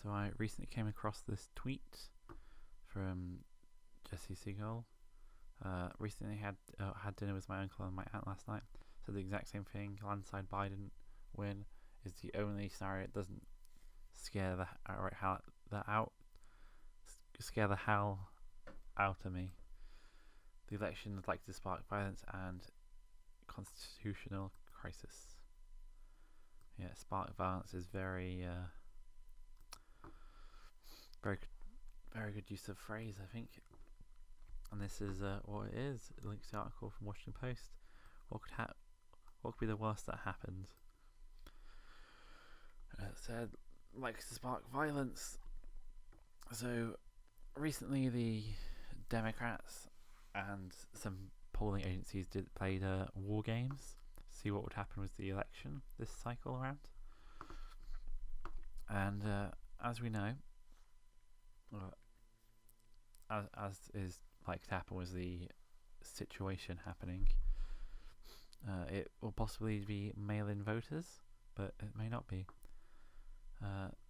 So I recently came across this tweet from Jesse Seagull. Recently had dinner with my uncle and my aunt last night. So the exact same thing. Landslide Biden win is the only scenario that doesn't scare scare the hell out of me. The election is likely to spark violence and constitutional crisis. Yeah, spark violence is very very good use of phrase, I think. And this is what it is. It links to the article from Washington Post. What could be the worst that happened? It said likes to spark violence. So recently, the Democrats and some polling agencies played war games. See what would happen with the election this cycle around. And as we know, as is like to happen with the situation happening, it will possibly be mail-in voters, but it may not be.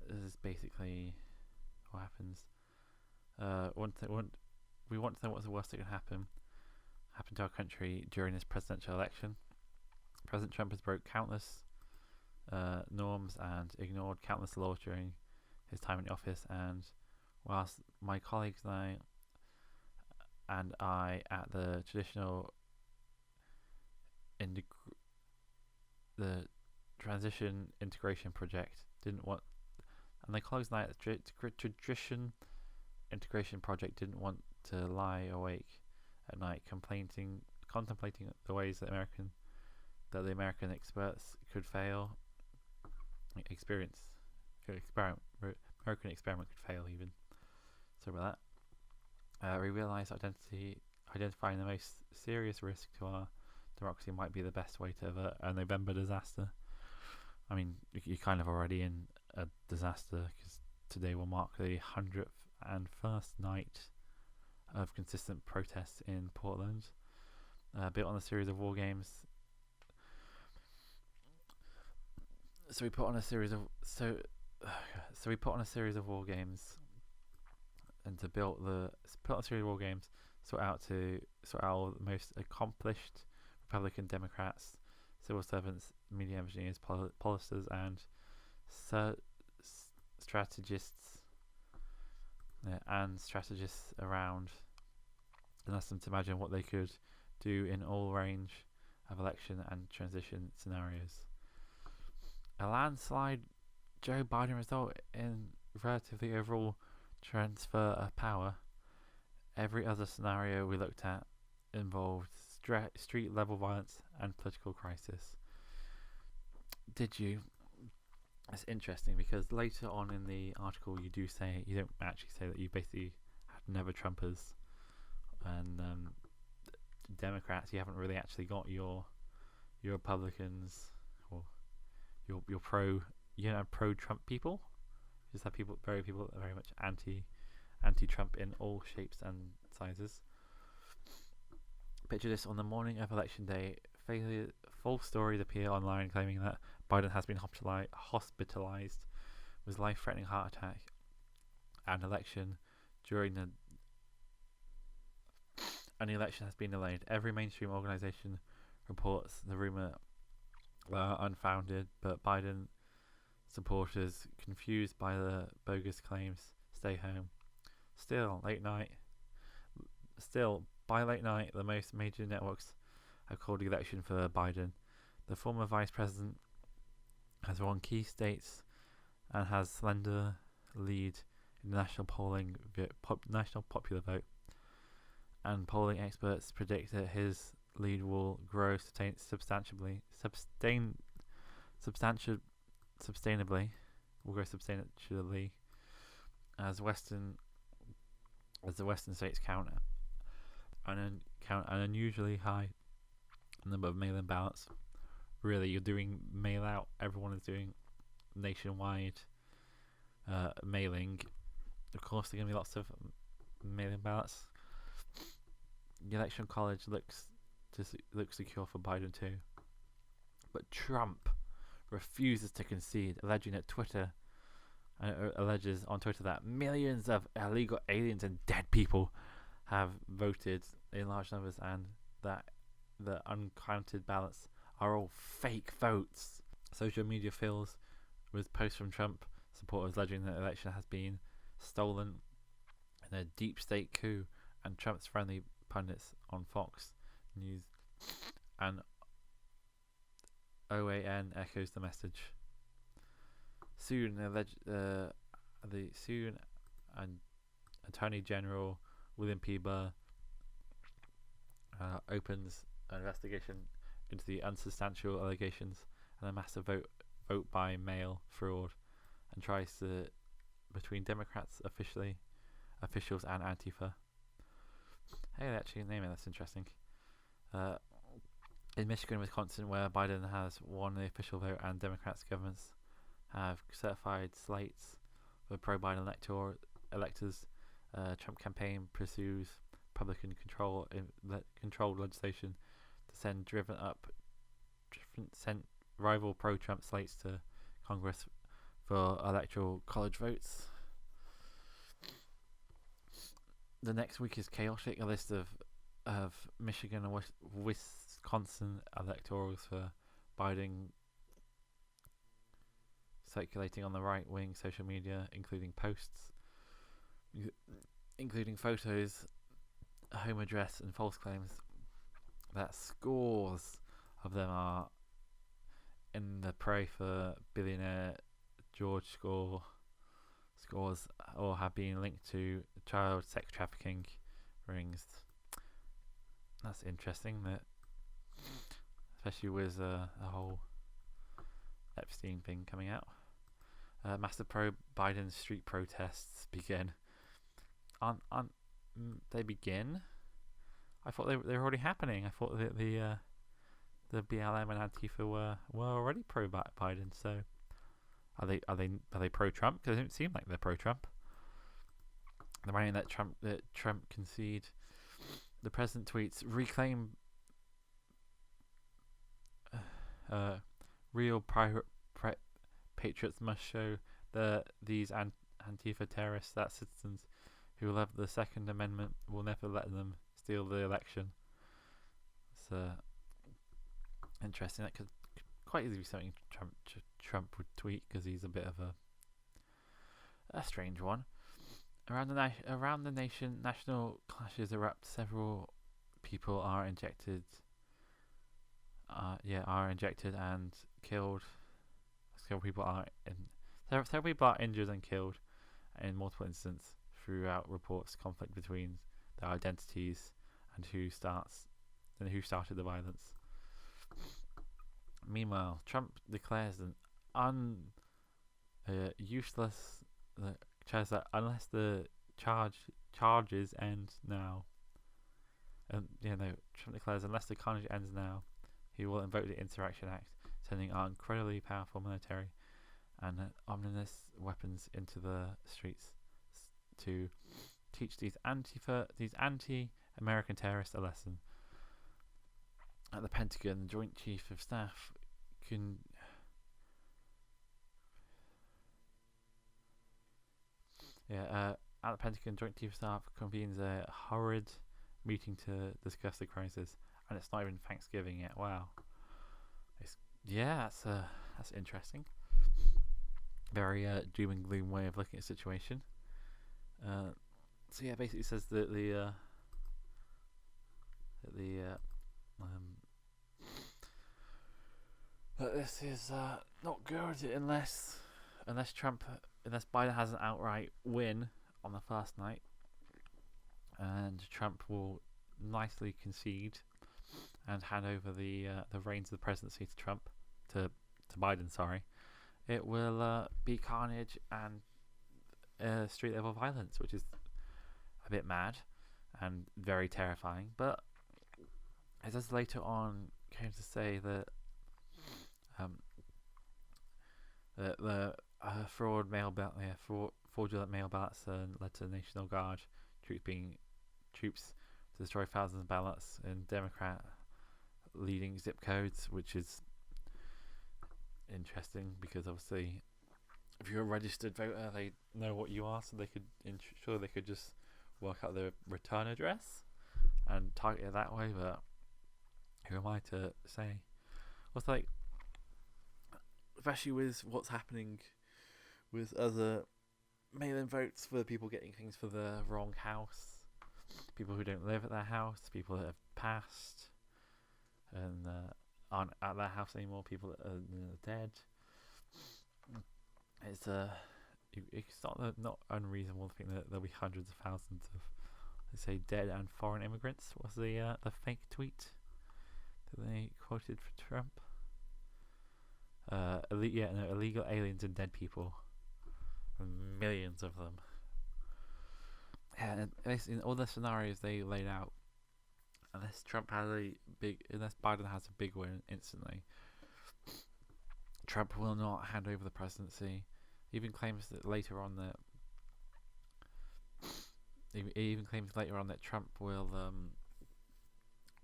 This is basically what happens. We want to know what's the worst that can happen to our country during this presidential election. President Trump has broke countless norms and ignored countless laws during his time in office, and whilst my colleagues and I at the traditional the transition integration project didn't want, and my colleagues and I at the tradition integration project didn't want to lie awake at night contemplating the ways that the American experts could fail. American experiment could fail even. So about that, we realised identifying the most serious risk to our democracy might be the best way to avert a November disaster. I mean, you're kind of already in a disaster because today will mark the 101st night of consistent protests in Portland. Built on a series of war games. So we put on a series of war games, and to put on a series of war games, sort out all the most accomplished Republican Democrats, civil servants, media engineers, pollsters, and strategists around, and ask them to imagine what they could do in all range of election and transition scenarios. A landslide Joe Biden result in relatively overall transfer of power. Every other scenario we looked at involved street level violence and political crisis. Did you? It's interesting because later on in the article you don't actually say that you basically had never Trumpers and Democrats. You haven't really actually got your Republicans or your pro Trump people. You just have very much anti Trump in all shapes and sizes. Picture this: on the morning of election day, false stories appear online claiming that Biden has been hospitalized with life-threatening heart attack, and the election has been delayed. Every mainstream organization reports the rumor unfounded, but Biden supporters, confused by the bogus claims, stay home. Still, by late night, the most major networks have called the election for Biden. The former vice president has won key states and has slender lead in the national popular vote. And polling experts predict that his lead will grow substantially, as the Western states count an unusually high number of mail-in ballots. Really, you're doing mail-out. Everyone is doing nationwide mailing. Of course, there are going to be lots of mail-in ballots. The Electoral College looks secure for Biden too, but Trump refuses to concede, alleging that Twitter and it alleges on Twitter that millions of illegal aliens and dead people have voted in large numbers, and that the uncounted ballots are all fake votes. Social media fills with posts from Trump supporters alleging that the election has been stolen in a deep state coup, and Trump's friendly pundits on Fox News and OAN echoes the message. Soon, the Attorney General William P. Burr opens an investigation into the unsubstantial allegations and a massive vote by mail fraud, and tries to between Democrats officials and Antifa. Hey, they actually name it. That's interesting. In Michigan and Wisconsin, where Biden has won the official vote and Democrats' governments have certified slates for pro-Biden electors, Trump campaign pursues Republican controlled legislation to send rival pro-Trump slates to Congress for electoral college votes. The next week is chaotic. A list of Michigan and Wisconsin electorals for Biden circulating on the right-wing social media, including posts, including photos, a home address, and false claims that scores of them are in the prey for billionaire George Scores or have been linked to child sex trafficking rings. That's interesting, that especially with the whole Epstein thing coming out. Massive pro-Biden street protests begin. They begin? I thought they were already happening. I thought that the BLM and Antifa were already pro-Biden. So are they pro-Trump? Because it doesn't seem like they're pro-Trump. They're writing that Trump concede. The president tweets, "Reclaim real patriots must show these Antifa terrorists that citizens who love the Second Amendment will never let them steal the election." It's interesting. That could quite easily be something Trump would tweet, because he's a bit of a strange one. Around the nation, national clashes erupt. Several people are injected and killed. Several people are injured and killed in multiple incidents. Throughout reports conflict between their identities and who started the violence. Meanwhile, Trump declares useless that unless the charges end now, Trump declares unless the carnage ends now, he will invoke the Insurrection Act, sending our incredibly powerful military and ominous weapons into the streets to teach these anti-American terrorists a lesson. At the Pentagon, Joint Chief of Staff at the Pentagon, Joint Chief of Staff convenes a hurried meeting to discuss the crisis, and it's not even Thanksgiving yet. Wow. That's interesting. Very doom and gloom way of looking at the situation. Basically says that that this is not good unless Biden has an outright win on the first night, and Trump will nicely concede and hand over the reins of the presidency to Biden. Sorry, it will be carnage and street level violence, which is a bit mad and very terrifying. But it does later on came to say that the fraudulent mail ballots led to the National Guard troops to destroy thousands of ballots in Democrat leading zip codes, which is interesting because obviously if you're a registered voter, they know what you are, so they could ensure they could just work out the return address and target it that way. But who am I to say? What's like, especially with what's happening with other mail-in votes for people getting things for the wrong house, people who don't live at their house, people that have passed and aren't at their house anymore, people that are dead. It's not unreasonable to think that there'll be hundreds of thousands of, let's say, dead and foreign immigrants. What's the fake tweet that they quoted for Trump? Illegal aliens and dead people, millions of them. Yeah, and in all the scenarios they laid out, unless Biden has a big win instantly, Trump will not hand over the presidency. He even claims later on that Trump will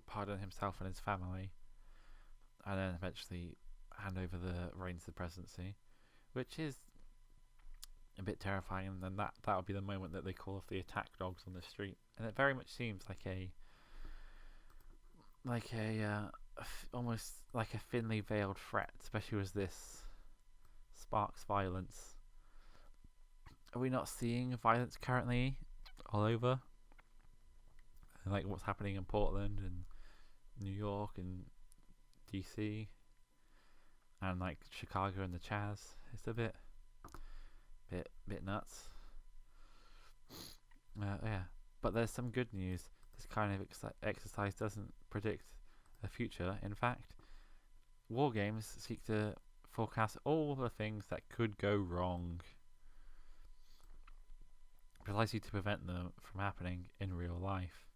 pardon himself and his family, and then eventually hand over the reins of the presidency, which is a bit terrifying. And then that'll be the moment that they call off the attack dogs on the street, and it very much seems like almost like a thinly veiled threat, especially as this sparks violence. Are we not seeing violence currently all over? Like what's happening in Portland and New York and DC and like Chicago and the Chaz. It's a bit nuts. Yeah, but there's some good news. This kind of exercise doesn't predict the future. In fact, war games seek to forecast all the things that could go wrong, precisely to prevent them from happening in real life.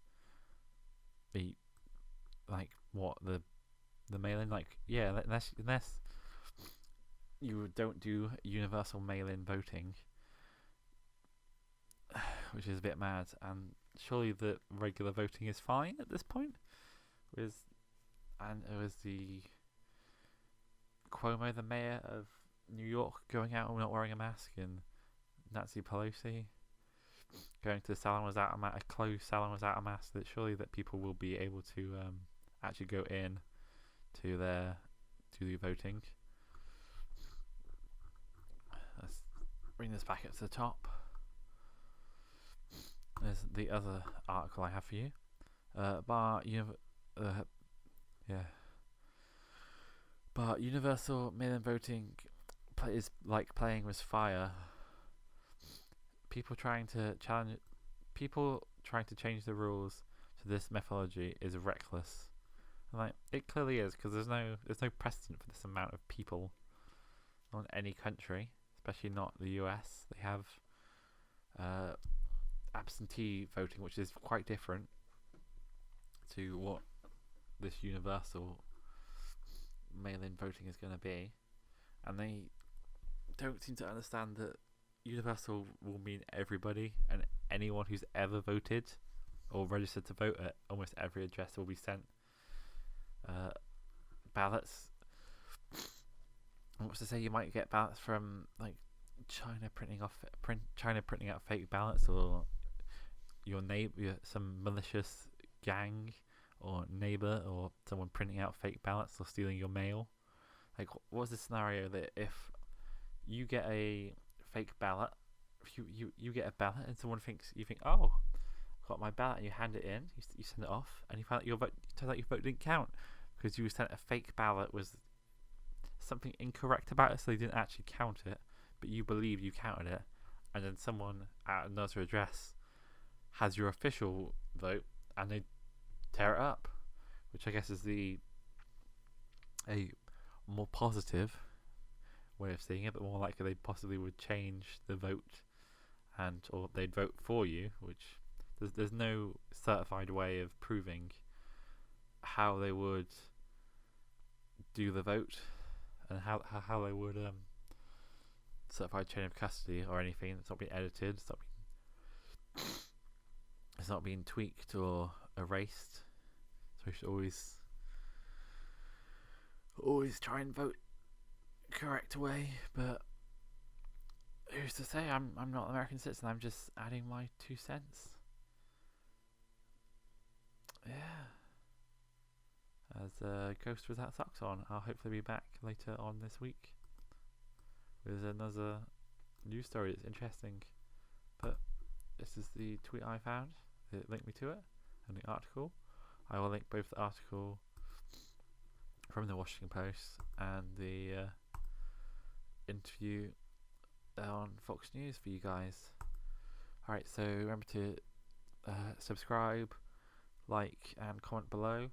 Like what the mail-in, unless you don't do universal mail-in voting, which is a bit mad, and surely the regular voting is fine at this point. It was the Cuomo, the mayor of New York, going out and not wearing a mask, and Nancy Pelosi going to the salon without a closed salon without a mask. That surely that people will be able to actually go in to the voting. Let's bring this back up to the top. There's the other article I have for you. But universal mail-in voting is like playing with fire. People trying to change the rules to this methodology is reckless. Like it clearly is, because there's no precedent for this amount of people on any country, especially not the US. They have absentee voting, which is quite different to what this universal mail-in voting is going to be, and they don't seem to understand that universal will mean everybody, and anyone who's ever voted or registered to vote at almost every address will be sent ballots. What's to say you might get ballots from like China printing out fake ballots, or your neighbor, some malicious gang or neighbor, or someone printing out fake ballots or stealing your mail. Like, what's the scenario that if you get a fake ballot, if you get a ballot and you think, oh, I've got my ballot, and you hand it in, you send it off, and you find out your vote, turns out your vote didn't count because you sent a fake ballot with something incorrect about it, so they didn't actually count it, but you believe you counted it, and then someone at another address has your official vote and they tear it up, which I guess is a more positive way of seeing it, but more likely they possibly would change the vote, or they'd vote for you, which there's no certified way of proving how they would do the vote and how they would certified chain of custody or anything. It's not been edited, it's not been tweaked or erased, so we should always try and vote correct way. But who's to say I'm not an American citizen? I'm just adding my 2 cents. Yeah. As Ghost Without Socks on, I'll hopefully be back later on this week with another news story that's interesting. But this is the tweet I found that linked me to it, and the article. I will link both the article from the Washington Post and the interview on Fox News for you guys. Alright, so remember to subscribe, like, and comment below.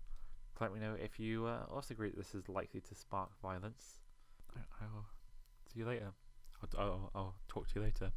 Let me know if you also agree that this is likely to spark violence. I will see you later. I'll talk to you later.